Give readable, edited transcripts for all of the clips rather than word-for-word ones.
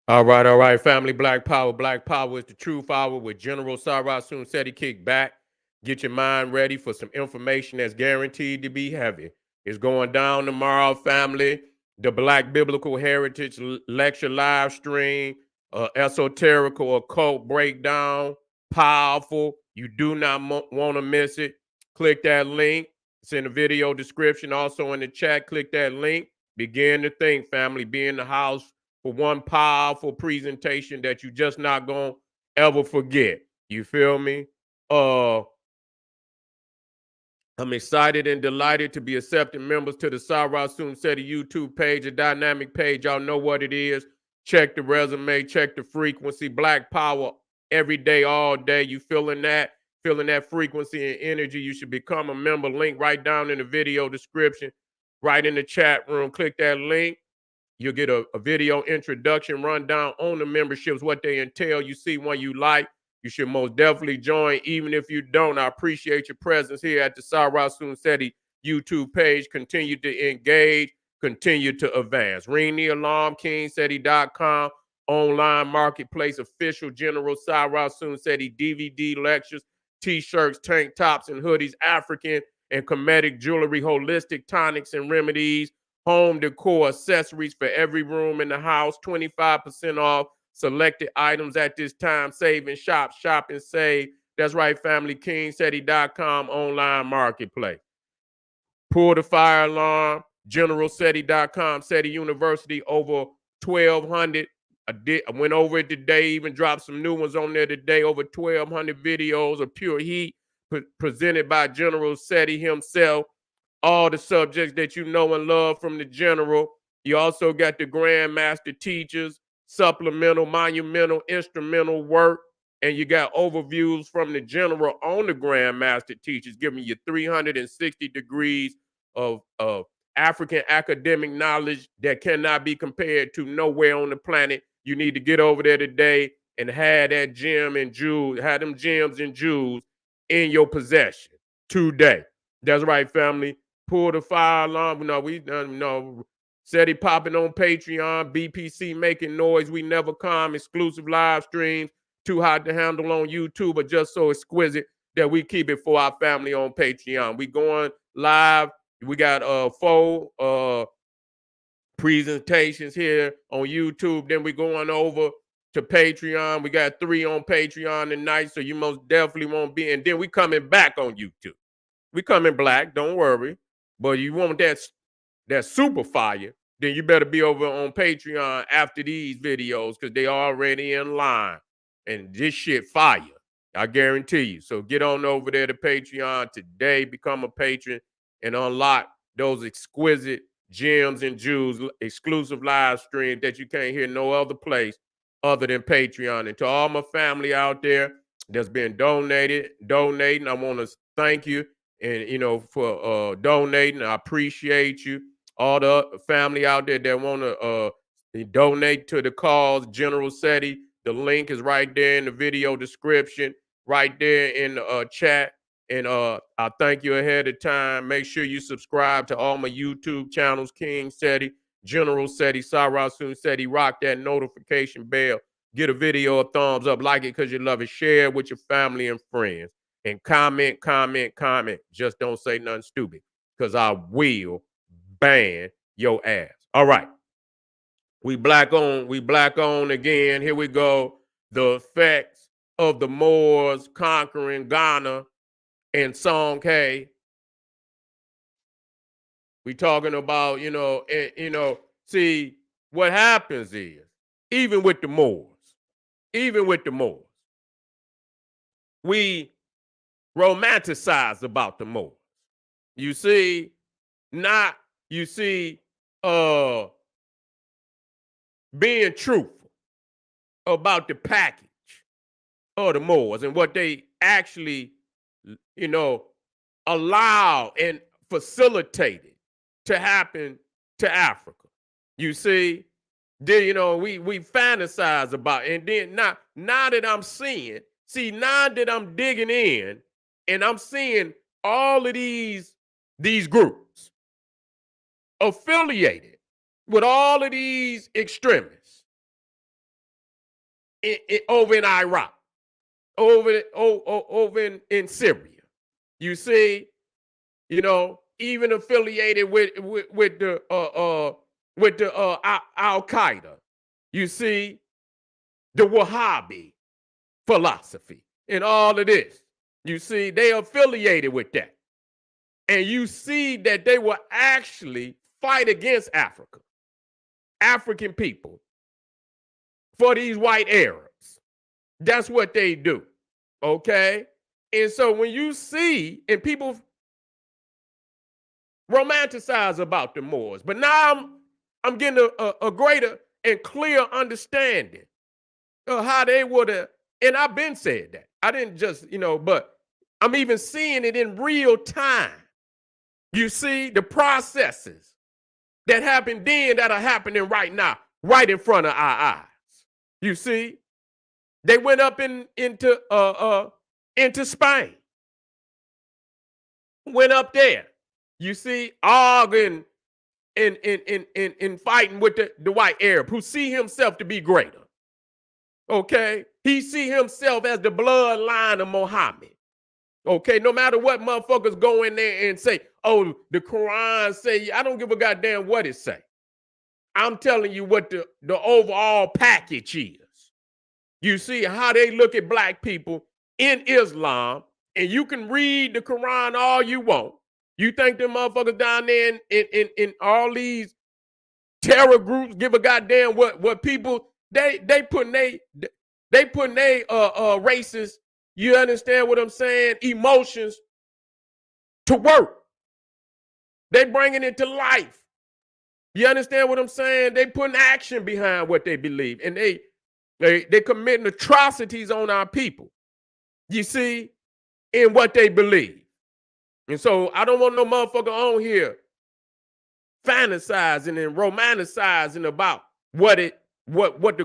All right, family. Black Power. Black Power is the truth hour with General Sarah Soon said he kick back. Get your mind ready for some information that's guaranteed to be heavy. It's going down tomorrow, family. The Black Biblical Heritage Lecture live stream, esoterical occult breakdown, powerful. You do not want to miss it. Click that link. It's in the video description, also in the chat. Click that link. Begin to think, family. Be in the house for one powerful presentation that you just not gonna ever forget. You feel me? Uh I'm excited and delighted to be accepting members to the Sarah Soon Seti YouTube page, a dynamic page. Y'all know what it is. Check the resume, check the frequency. Black Power every day, all day. You feeling that? Feeling that frequency and energy? You should become a member. Link right down in the video description, right in the chat room. Click that link. You'll get a video introduction rundown on the memberships, what they entail. You see one you like, you should most definitely join. Even if you don't, I appreciate your presence here at the Sarah Soon Seti YouTube page. Continue to engage, continue to advance. Ring the alarm, kingseti.com, online marketplace, official General Sarah Soon Seti DVD lectures, t-shirts, tank tops, and hoodies, African and Kemetic jewelry, holistic tonics and remedies, home decor accessories for every room in the house, 25% off selected items at this time. Save and shop, shop and save. That's right, family. KingSeti.com online marketplace. Pull the fire alarm. GeneralSeti.com. SETI University, over 1,200. I went over it today, even dropped some new ones on there today. Over 1,200 videos of pure heat presented by General SETI himself. All the subjects that you know and love from the general. You also got the grandmaster teachers, supplemental, monumental, instrumental work, and you got overviews from the general on the grandmaster teachers, giving you 360 degrees of African academic knowledge that cannot be compared to nowhere on the planet. You need to get over there today and have that gem and jewels, have them gems and jewels in your possession today. That's right, family. Pull the fire alarm. No, we no. SETI popping on Patreon. BPC making noise. We never come. Exclusive live streams. Too hot to handle on YouTube, but just so exquisite that we keep it for our family on Patreon. We going live. We got four presentations here on YouTube. Then we going over to Patreon. We got 3 on Patreon tonight, so you most definitely won't be. And then we coming back on YouTube. We coming black, don't worry. But you want that super fire, then you better be over on Patreon after these videos because they already in line. And this shit fire. I guarantee you. So get on over there to Patreon today, become a patron, and unlock those exquisite gems and jewels, exclusive live streams that you can't hear no other place other than Patreon. And to all my family out there that's been donating, I want to thank you and for donating. I appreciate you. All the family out there that want to donate to the cause, General SETI. The link is right there in the video description, right there in the chat. And I thank you ahead of time. Make sure you subscribe to all my YouTube channels, King SETI, General SETI, Sarah Soon SETI. Rock that notification bell. Get a video a thumbs up. Like it because you love it. Share it with your family and friends. And comment, comment, comment. Just don't say nothing stupid because I will ban your ass. All right. We black on again. Here we go. The effects of the Moors conquering Ghana and Songhai. We talking about, see, what happens is, even with the Moors, even with the Moors, we romanticize about the Moors. You see, not, you see, uh, being truthful about the package of the Moors and what they actually, you know, allow and facilitated to happen to Africa. You see, then we fantasize about it. And then now that I'm seeing, now that I'm digging in and I'm seeing all of these groups affiliated with all of these extremists, over in Iraq, over in Syria. You see, even affiliated with the Al Qaeda. You see, the Wahhabi philosophy and all of this. You see, they affiliated with that. And you see that they will actually fight against Africa, African people, for these white Arabs. That's what they do. Okay? And so when you see, and people romanticize about the Moors, but now I'm getting a greater and clear understanding of how they would have, and I've been said that. I didn't just, but I'm even seeing it in real time. You see the processes that happened then that are happening right now, right in front of our eyes. You see, they went up into Spain, went up there. You see, arguing and fighting with the white Arab who see himself to be greater. Okay, he see himself as the bloodline of Muhammad. Okay, no matter what motherfuckers go in there and say, oh, the Quran say, I don't give a goddamn what it say. I'm telling you what the overall package is. You see how they look at black people in Islam, and you can read the Quran all you want. You think them motherfuckers down there in all these terror groups give a goddamn what people they putting they racist, you understand what I'm saying, emotions to work. They bringing it to life. You understand what I'm saying? They putting action behind what they believe, and they committing atrocities on our people. You see, in what they believe. And so I don't want no motherfucker on here fantasizing and romanticizing about what the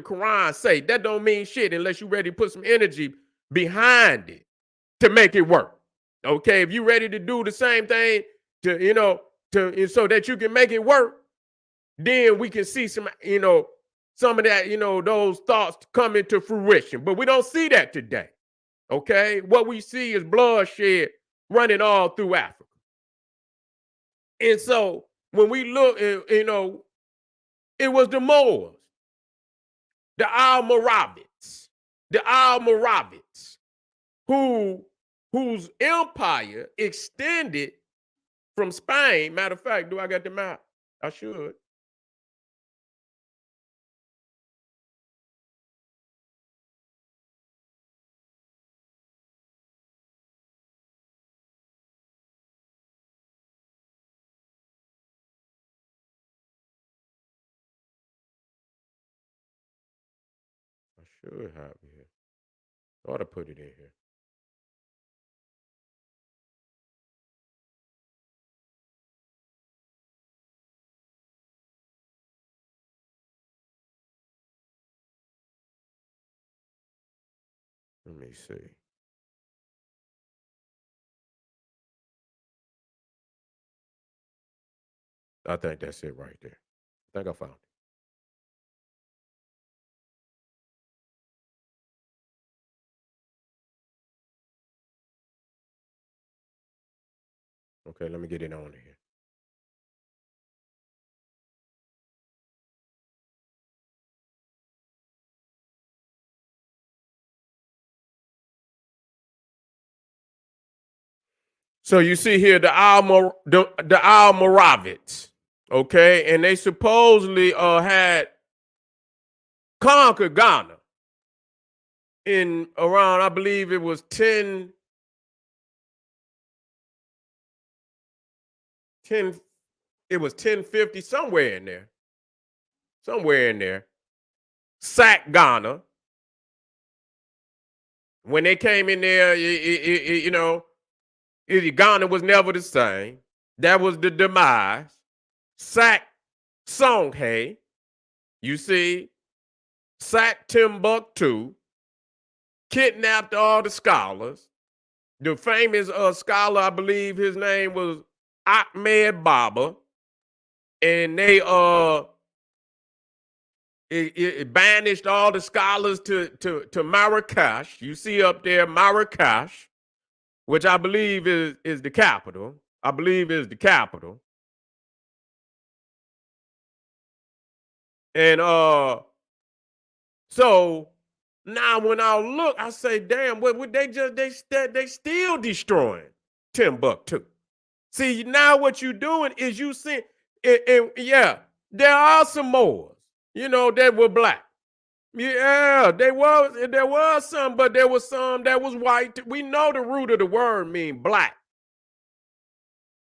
Quran say. That don't mean shit unless you're ready to put some energy behind it to make it work. Okay, if you're ready to do the same thing so that you can make it work, then we can see some of that, those thoughts come into fruition. But we don't see that today. Okay, what we see is bloodshed running all through Africa. And so when we look, it was the Moors, the Almoravids, whose empire extended from Spain. Matter of fact, do I got the map? I should. I should have it here. I ought to put it in here. Let me see. I think that's it right there. I think I found it. Okay, let me get it on here. So you see here the Almoravids, okay, and they supposedly had conquered Ghana in around, I believe it was 10, it was 1050, somewhere in there. Sacked Ghana. When they came in there, Ghana was never the same. That was the demise. Sacked Songhai. You see, sacked Timbuktu. Kidnapped all the scholars. The famous scholar, I believe his name was Ahmed Baba. And they it banished all the scholars to Marrakesh. You see up there Marrakesh, which I believe is the capital. I believe is the capital. And so now when I look, I say, damn, what would they still destroying Timbuktu. See, now what you doing is you see, and yeah, there are some Moors, that were black. Yeah, there was some, but there was some that was white. We know the root of the word mean black.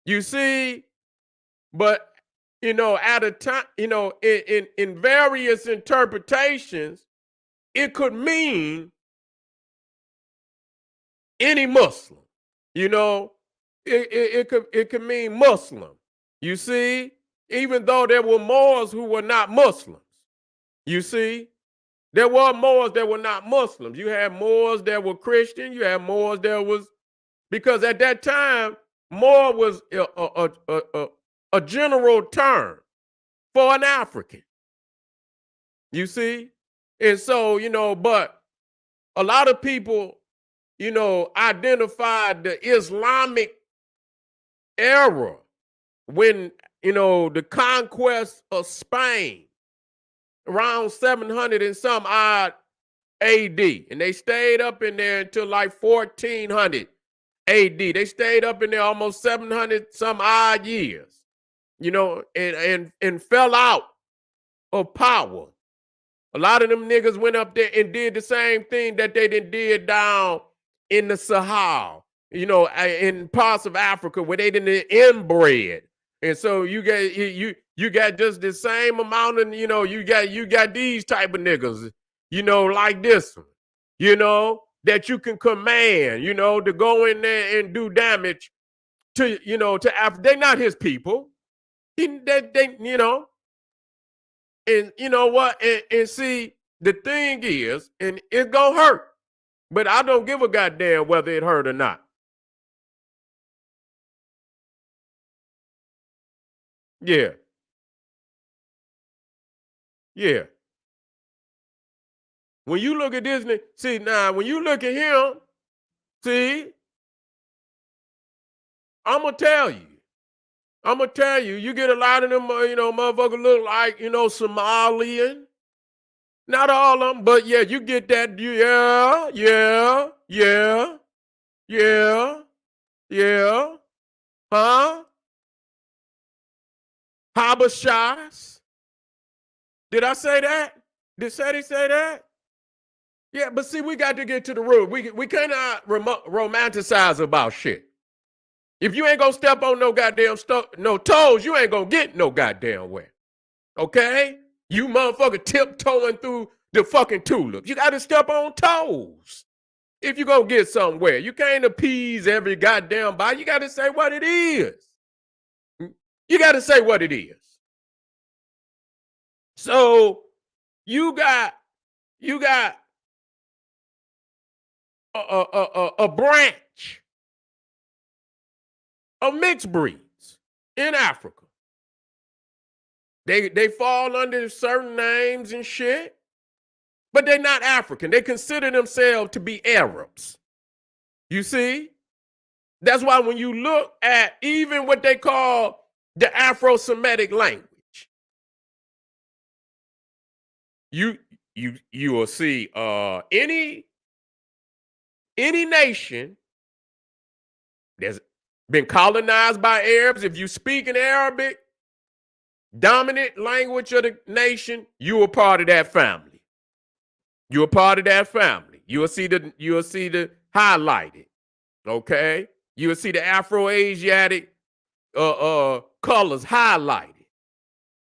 You see, but at a time, in various interpretations, it could mean any Muslim. You know, it could mean Muslim. You see, even though there were Moors who were not Muslims. You see, there were Moors that were not Muslims. You had Moors that were Christian. You had Moors that was, because at that time, Moor was a general term for an African. You see, and so but a lot of people identified the Islamic era when the conquest of Spain around 700 and some odd AD, and they stayed up in there until like 1400 AD. They stayed up in there almost 700 some odd years, and fell out of power. A lot of them niggas went up there and did the same thing that they did down in the Sahara, in parts of Africa where they didn't inbred. And so you got just the same amount of, you got these type of niggas, like this one, that you can command, to go in there and do damage to Africa. They're not his people. And you know what? And see, the thing is, and it's gonna hurt, but I don't give a goddamn whether it hurt or not. Yeah, yeah. When you look at Disney, see now, when you look at him, see, I'm gonna tell you. You get a lot of them, motherfuckers look like, Somalian. Not all of them, but yeah, you get that. Yeah, yeah, yeah, yeah, yeah. Huh? Habashas. Did I say that? Did Sadie say that? Yeah, but see, we got to get to the root. We cannot romanticize about shit. If you ain't gonna step on no goddamn no toes, you ain't gonna get no goddamn way. Okay? You motherfucker tiptoeing through the fucking tulips. You gotta step on toes if you gonna get somewhere. You can't appease every goddamn body. You gotta say what it is. You gotta say what it is. So you got a branch of mixed breeds in Africa. They fall under certain names and shit, but they're not African. They consider themselves to be Arabs. You see? That's why when you look at even what they call the Afro-Semitic language, you will see any nation that's been colonized by Arabs. If you speak in Arabic, dominant language of the nation, you are part of that family. You're a part of that family. You'll see the highlighted. Okay, you'll see the Afro-Asiatic colors highlighted.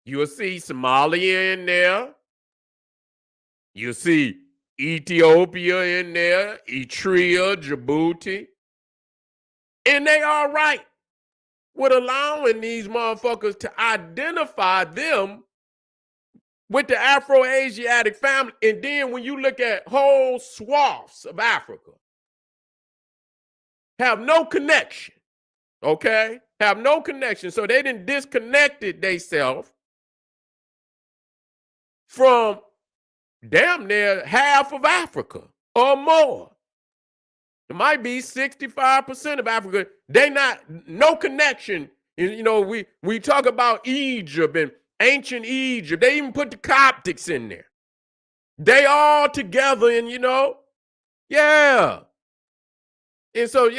You'll see Somalia in there. You'll see Ethiopia in there, Eritrea, Djibouti. And they are right with allowing these motherfuckers to identify them with the Afro-Asiatic family. And then when you look at whole swaths of Africa, have no connection, okay? Have no connection. So they didn't disconnected themselves from damn near half of Africa or more. It might be 65% of Africa. They not no connection. You know, we talk about Egypt and ancient Egypt. They even put the Coptics in there. They all together, and yeah. And so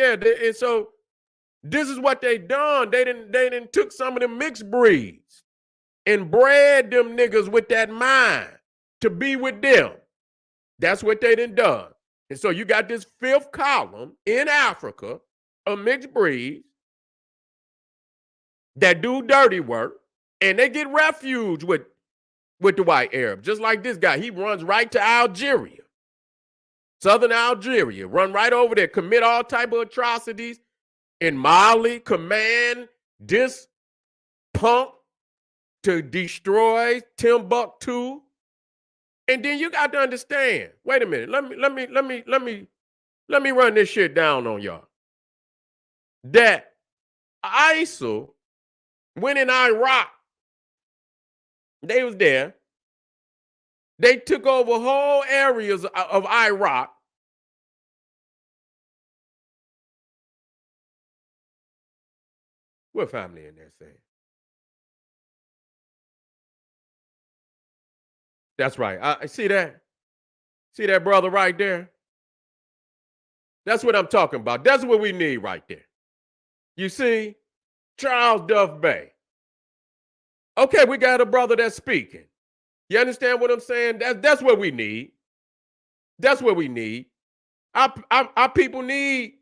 this is what they done. They didn't took some of the mixed breeds and bred them niggas with that mind to be with them. That's what they done. And so you got this fifth column in Africa of mixed breeds that do dirty work, and they get refuge with the white Arab. Just like this guy, he runs right to Algeria, southern Algeria, run right over there, commit all type of atrocities in Mali, command this punk to destroy Timbuktu. And then you got to understand, wait a minute, let me run this shit down on y'all. That ISIL went in Iraq. They was there. They took over whole areas of Iraq. What family in there saying? That's right. I see that. See that brother right there? That's what I'm talking about. That's what we need right there. You see, Charles Duff Bay. Okay, we got a brother that's speaking. You understand what I'm saying? That's what we need. That's what we need. Our people need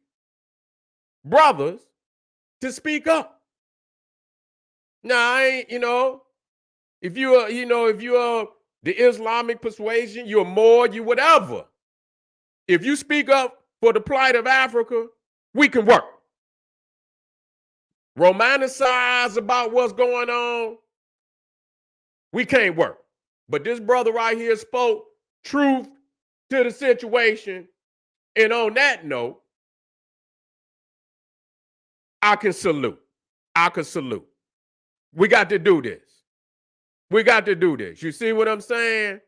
brothers to speak up. Now, I ain't, if you're the Islamic persuasion, you're more, you whatever. If you speak up for the plight of Africa, we can work. Romanticize about what's going on, we can't work. But this brother right here spoke truth to the situation. And on that note, I can salute. We got to do this. You see what I'm saying?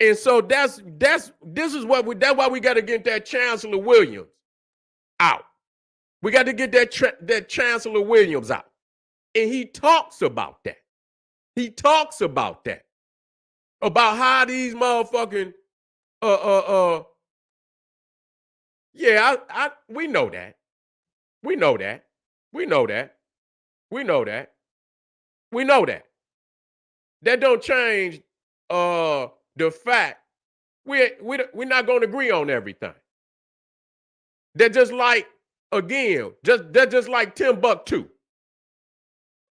And so that's why we got to get that Chancellor Williams out. We got to get that Chancellor Williams out. And he talks about that. About how these motherfucking we know that. That don't change the fact we're not going to agree on everything. They're just like, again, they're just like Timbuktu.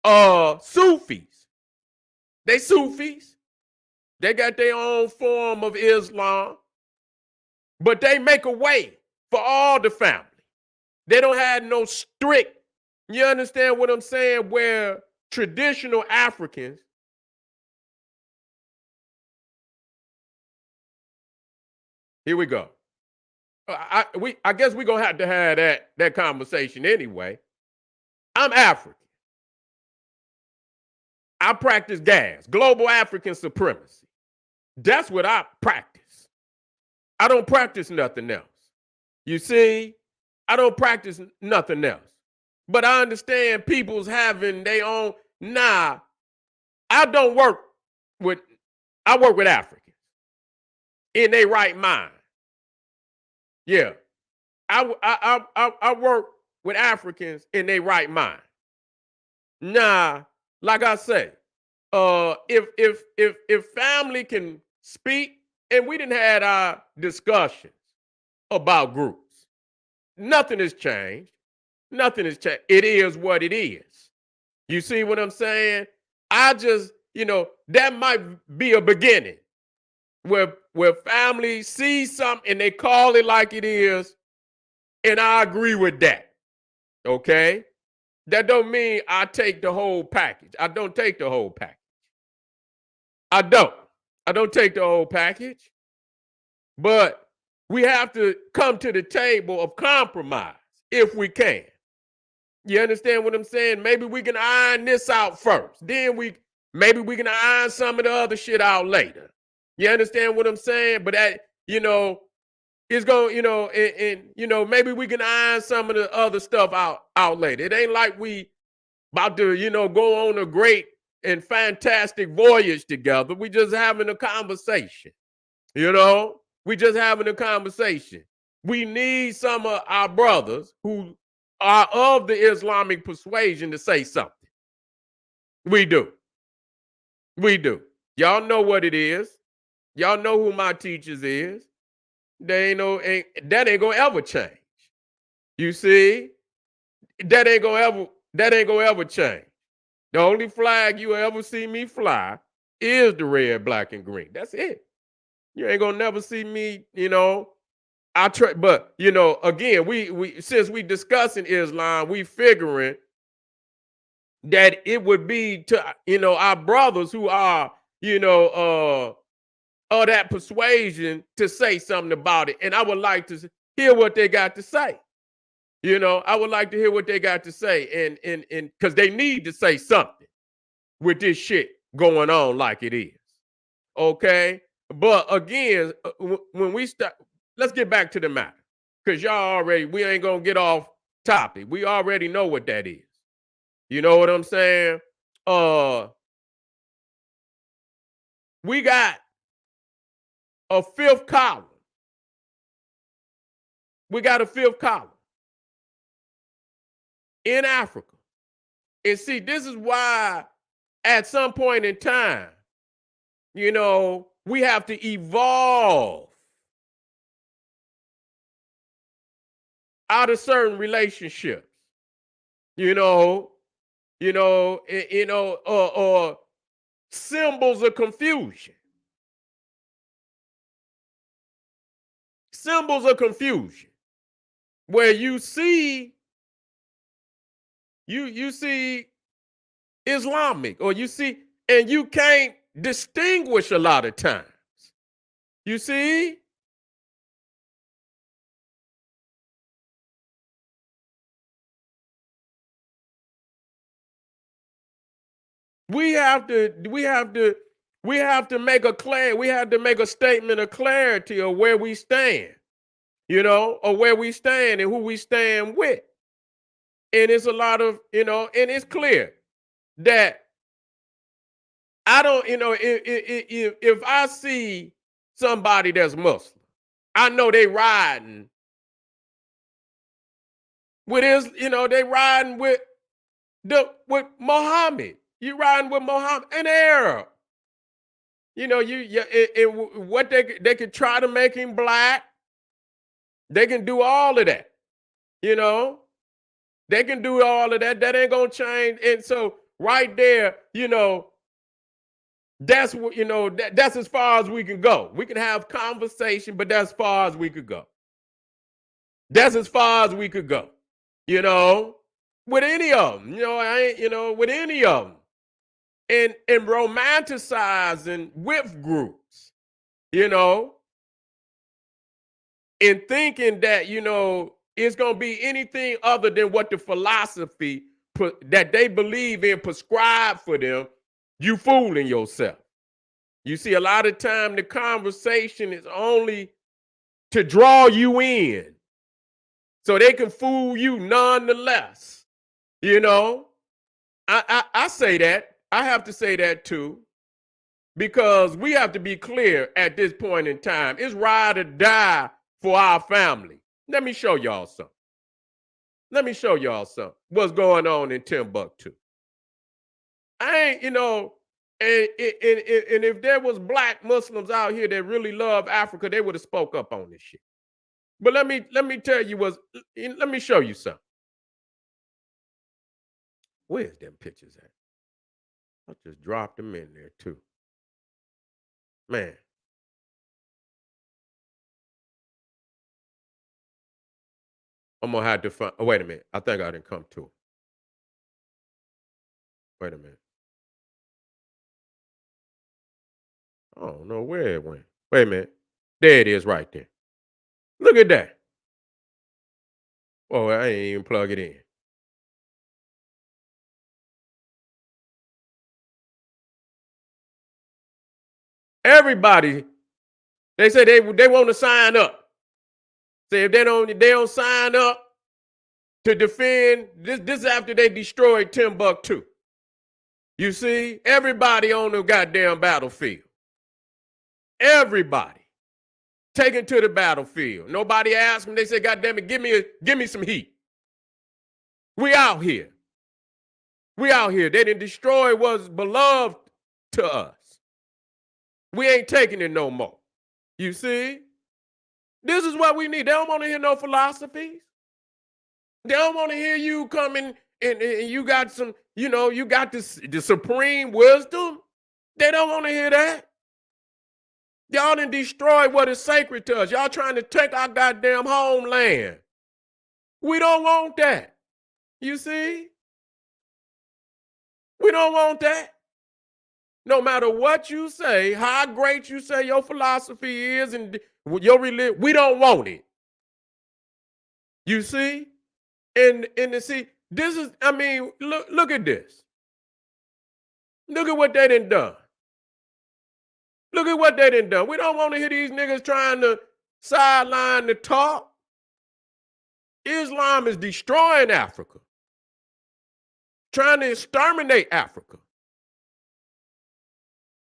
Sufis. They Sufis. They got their own form of Islam, but they make a way for all the family. They don't have no strict, you understand what I'm saying, where traditional Africans here we go. I guess we're gonna have to have that conversation anyway. I'm African. I practice global African supremacy. That's what I practice. I don't practice nothing else. You see, I don't practice nothing else. But I understand people's having their own. Nah, I work with Africans in their right mind. Yeah, I work with Africans in their right mind. Nah, like I say, if family can speak, and we didn't had our discussions about groups, nothing has changed. It is what it is. You see what I'm saying? I just, that might be a beginning where families see something and they call it like it is, and I agree with that. Okay? That don't mean I take the whole package. I don't take the whole package. I don't take the whole package. But we have to come to the table of compromise if we can. You understand what I'm saying? Maybe we can iron this out first. Then we Maybe we can iron some of the other shit out later. You understand what I'm saying? But that, it's going, maybe we can iron some of the other stuff out later. It ain't like we about to, go on a great and fantastic voyage together. We just having a conversation. We just having a conversation. We need some of our brothers who are of the Islamic persuasion to say something. We do. We do. Y'all know what it is. Y'all know who my teachers is. That ain't gonna ever change. You see? That ain't gonna ever change. The only flag you ever see me fly is the red, black, and green. That's it. You ain't gonna never see me, I try, but again, we since we discussing Islam, we figuring that it would be to our brothers who are of that persuasion to say something about it, and I would like to hear what they got to say. I would like to hear what they got to say, and because they need to say something with this shit going on like it is. Okay, but again, when we start, let's get back to the matter, because we ain't gonna get off topic. We already know what that is. You know what I'm saying? We got a fifth column. We got a fifth column in Africa. And see, this is why at some point in time, we have to evolve out of certain relationships, or symbols of confusion. Symbols of confusion. Where you see Islamic, or you see, and you can't distinguish a lot of times. You see? We have to make a statement of clarity of where we stand, or where we stand and who we stand with. And it's a lot of, and it's clear that I don't, if I see somebody that's Muslim, I know they riding with they riding with Muhammad. You riding with Muhammad, an Arab. What they could try to make him black. They can do all of that. They can do all of that. That ain't gonna change. And so right there, that's what that's as far as we can go. We can have conversation, but that's as far as we could go. That's as far as we could go. With any of them. With any of them. And romanticizing with groups, and thinking that it's gonna be anything other than what the philosophy that they believe in prescribed for them. You fooling yourself. You see, a lot of time the conversation is only to draw you in, so they can fool you nonetheless. I say that. I have to say that too, because we have to be clear at this point in time. It's ride or die for our family. Let me show y'all something. What's going on in Timbuktu. I ain't, and if there was black Muslims out here that really love Africa, they would have spoke up on this shit. But let me tell you let me show you something. Where's them pictures at? I just dropped them in there too. Man. I'm gonna have to find. Oh, wait a minute. I think I didn't come to it. Wait a minute. I don't know where it went. Wait a minute. There it is right there. Look at that. Oh, I ain't even plug it in. Everybody, they say they want to sign up. Say if they don't sign up to defend this after they destroyed Timbuktu. You see, everybody on the goddamn battlefield. Everybody taken to the battlefield. Nobody asked them. They said, "God damn it, give me some heat." We out here. We out here. They didn't destroy what's beloved to us. We ain't taking it no more. You see? This is what we need. They don't want to hear no philosophies. They don't want to hear you coming and you got some, you got the supreme wisdom. They don't want to hear that. Y'all done destroyed what is sacred to us. Y'all trying to take our goddamn homeland. We don't want that. You see? We don't want that. No matter what you say, how great you say your philosophy is and your religion, we don't want it. You see? And see, this is, I mean, look at this. Look at what they done. Look at what they done. We don't want to hear these niggas trying to sideline the talk. Islam is destroying Africa, trying to exterminate Africa.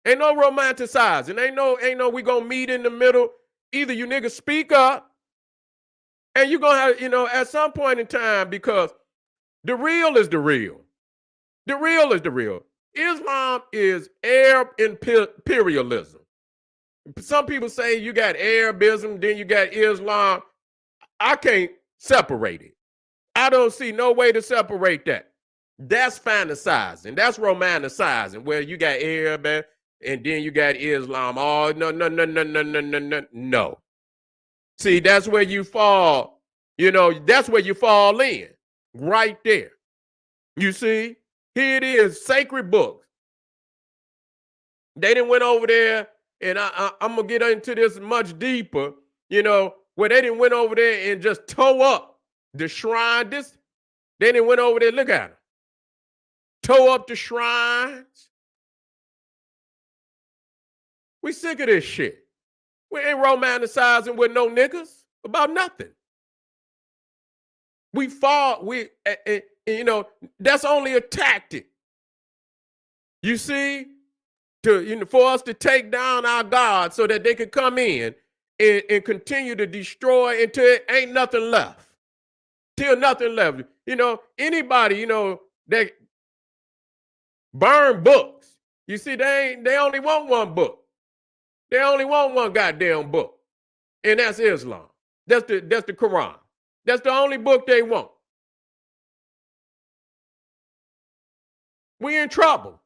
Ain't no romanticizing. Ain't no we gonna meet in the middle. Either you niggas speak up and you're gonna have, at some point in time, because the real is the real. The real is the real. Islam is Arab imperialism. Some people say you got Arabism, then you got Islam. I can't separate it. I don't see no way to separate that. That's fantasizing. That's romanticizing. Where you got Arab and then you got Islam. Oh, no. See, that's where you fall. That's where you fall in. Right there. You see? Here it is, sacred books. They didn't went over there, and I'm going to get into this much deeper, where they didn't went over there and just tore up the shrine. They didn't went over there, look at them. Tore up the shrines. We sick of this shit. We ain't romanticizing with no niggas about nothing. We fought, that's only a tactic. You see, for us to take down our God so that they could come in and continue to destroy until it ain't nothing left. Till nothing left. Anybody, that burn books. You see, they only want one book. They only want one goddamn book. And that's Islam. That's the Quran. That's the only book they want. We in trouble.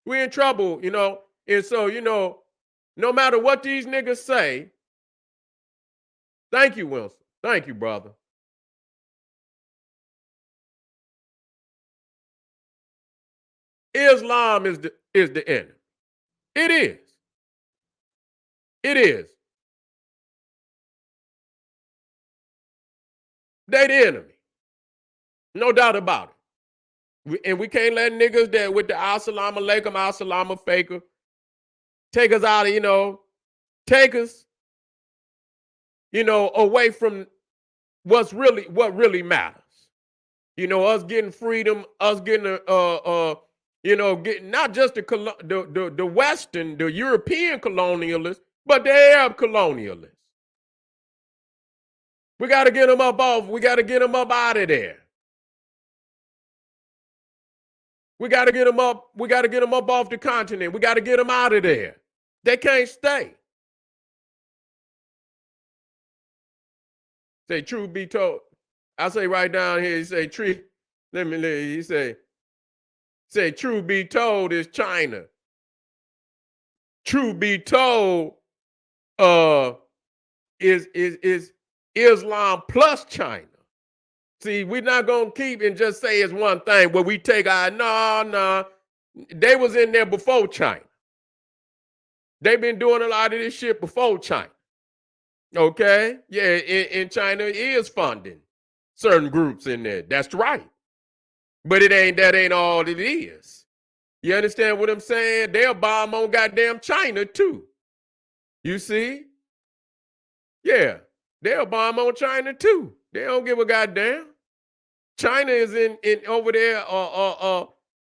We in trouble, And so, no matter what these niggas say, thank you, Wilson. Thank you, brother. Islam is the enemy. It is. It is. They the enemy. No doubt about it. And we can't let niggas that with the assalamu alaikum, assalamu faker, take us out of, take us, away from what really matters. Us getting freedom, us getting getting not just the Western, the European colonialists, but the Arab colonialists. We got to get them up off. We got to get them up out of there. We got to get them up. We got to get them up off the continent. We got to get them out of there. They can't stay. Say, truth be told. I say right down here, he say, he say, truth be told is China. Truth be told is Islam plus China. See, we're not going to keep and just say it's one thing where we take no. They was in there before China. They've been doing a lot of this shit before China. Okay? Yeah, and China is funding certain groups in there. That's right. But that ain't all it is. You understand what I'm saying? They'll bomb on goddamn China too. You see? Yeah. They'll bomb on China too. They don't give a goddamn. China is in over there,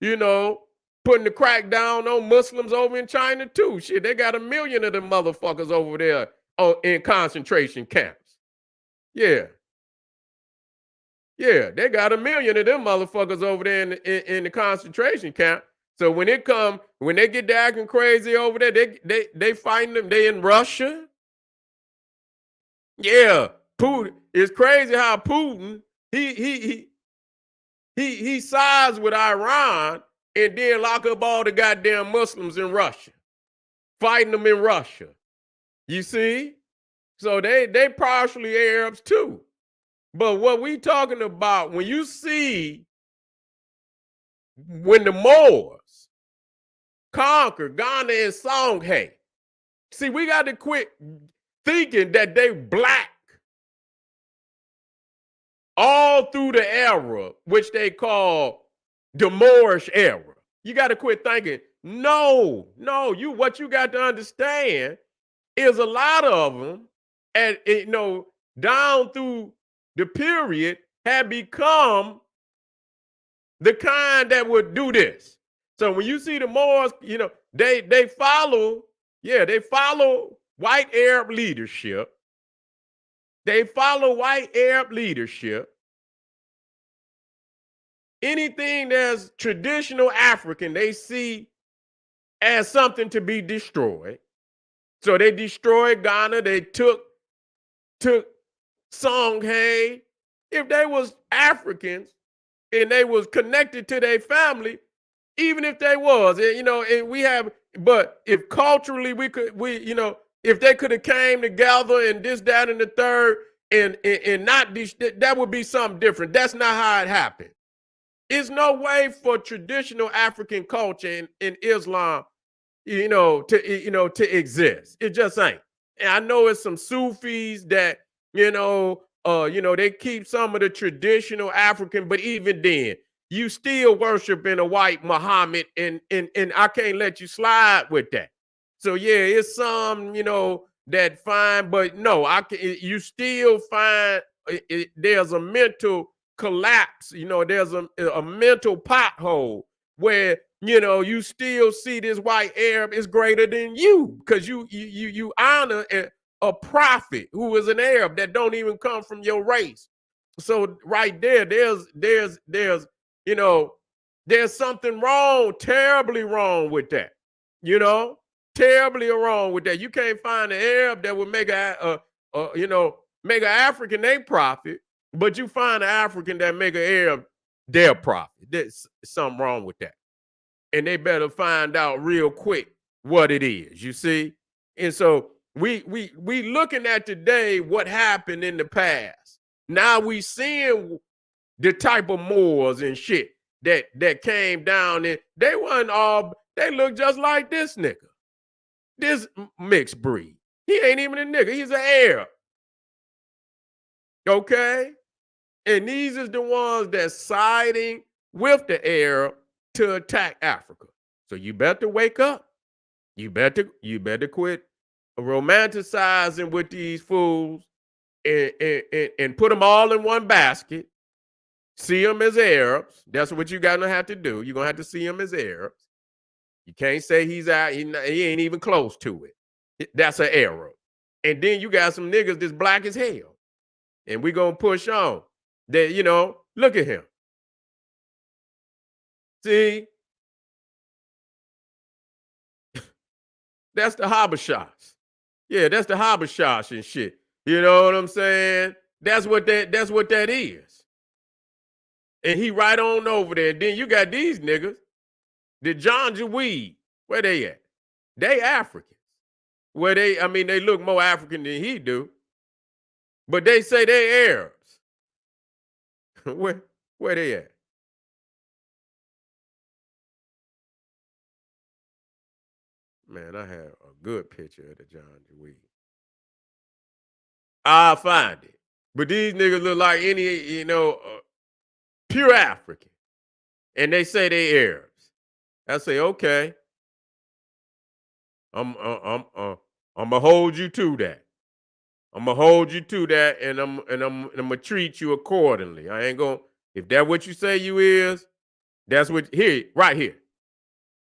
you know, putting the crack down on Muslims over in China too. Shit, they got 1 million of them motherfuckers over there in concentration camps. Yeah, yeah, they got 1 million of them motherfuckers over there in the concentration camp. So when they get to acting crazy over there, they fighting them. They in Russia. Yeah, Putin. It's crazy how Putin he he he he sides with Iran and then lock up all the goddamn Muslims in Russia, fighting them in Russia. You see? So they partially Arabs too. But what we talking about when you see when the Moors conquered Ghana and Songhai, see, we got to quit thinking that they black all through the era, which they call the Moorish era. You got to quit thinking, no, what you got to understand is a lot of them, and down through the period had become the kind that would do this. So when you see the Moors, they follow, they follow white Arab leadership. They follow white Arab leadership. Anything that's traditional African, they see as something to be destroyed. So they destroyed Ghana. They took Songhai. If they was Africans and they was connected to their family, even if they was, and we have, but if culturally if they could have came together and this, that, and the third, and not that would be something different. That's not how it happened. It's no way for traditional African culture in Islam, to exist. It just ain't. And I know it's some Sufis that, they keep some of the traditional African, but even then, you still worshiping a white Muhammad, and I can't let you slide with that. So yeah, it's some, that fine, but no, you still find there's a mental collapse, there's a mental pothole where you still see this white Arab is greater than you because you honor a prophet who is an Arab that don't even come from your race. So right there, you know there's something wrong, terribly wrong with that. You know, terribly wrong with that. You can't find an Arab that would make make an African their prophet, but you find an African that make an Arab their prophet. There's something wrong with that. And they better find out real quick what it is, you see? And so we looking at today what happened in the past. Now we seeing the type of Moors and shit that came down and they look just like this nigga. This mixed breed. He ain't even a nigga, he's an Arab. Okay? And these is the ones that's siding with the Arab to attack Africa. So you better wake up. You better quit romanticizing with these fools and put them all in one basket. See them as Arabs. That's what you're gonna have to do. You're gonna have to see them as Arabs. You can't say he's out. He ain't even close to it. That's an Arab. And then you got some niggas that's black as hell. And we're gonna push on. That look at him. See, that's the Habashas. Yeah, that's the Habashas and shit. You know what I'm saying? That's what that is. And he right on over there. Then you got these niggas, the John Jaweed. Where they at? They Africans. They look more African than he do. But they say they Arabs. where they at? Man, I have a good picture of the John Jaweed. I'll find it. But these niggas look like any, pure African. And they say they Arabs. I say, okay. I'm I'm gonna hold you to that. I'm gonna hold you to that, and I'm gonna treat you accordingly. I ain't gonna. If that what you say you is, that's what here, right here.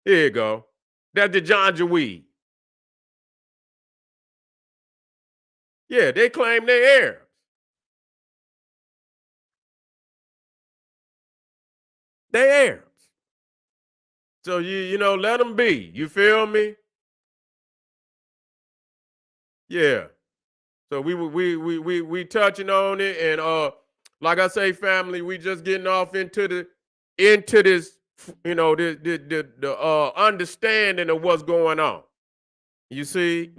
Here you go. That's the John Weed. Yeah, they claim they Arabs. They Arabs. So you know, let them be. You feel me? Yeah. So we touching on it, and like I say, family, we just getting off into this, you know, the understanding of what's going on. You see,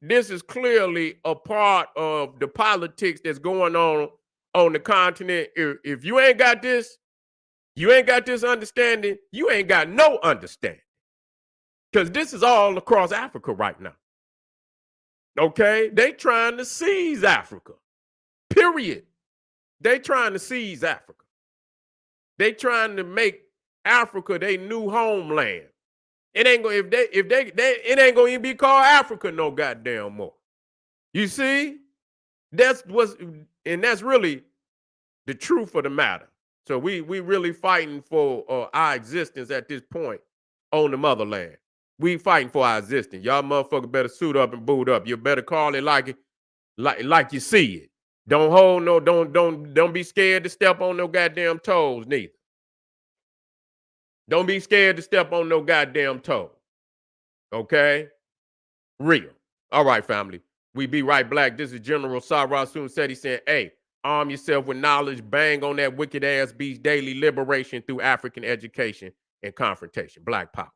this is clearly a part of the politics that's going on the continent. If you ain't got this, you ain't got this understanding, you ain't got no understanding. Because this is all across Africa right now. Okay? They trying to seize Africa. Period. They trying to seize Africa. They trying to make Africa their new homeland. It ain't gonna it ain't gonna even be called Africa no goddamn more. You see? That's really the truth of the matter. So we really fighting for our existence at this point on the motherland. We fighting for our existence. Y'all motherfuckers better suit up and boot up. You better call it like you see it. Don't hold no, don't be scared to step on no goddamn toes, neither. Don't be scared to step on no goddamn toes. Okay? Real. All right, family. We be right black. This is General Sarah Soon said, he said, hey, arm yourself with knowledge, bang on that wicked ass beast, daily liberation through African education and confrontation. Black power.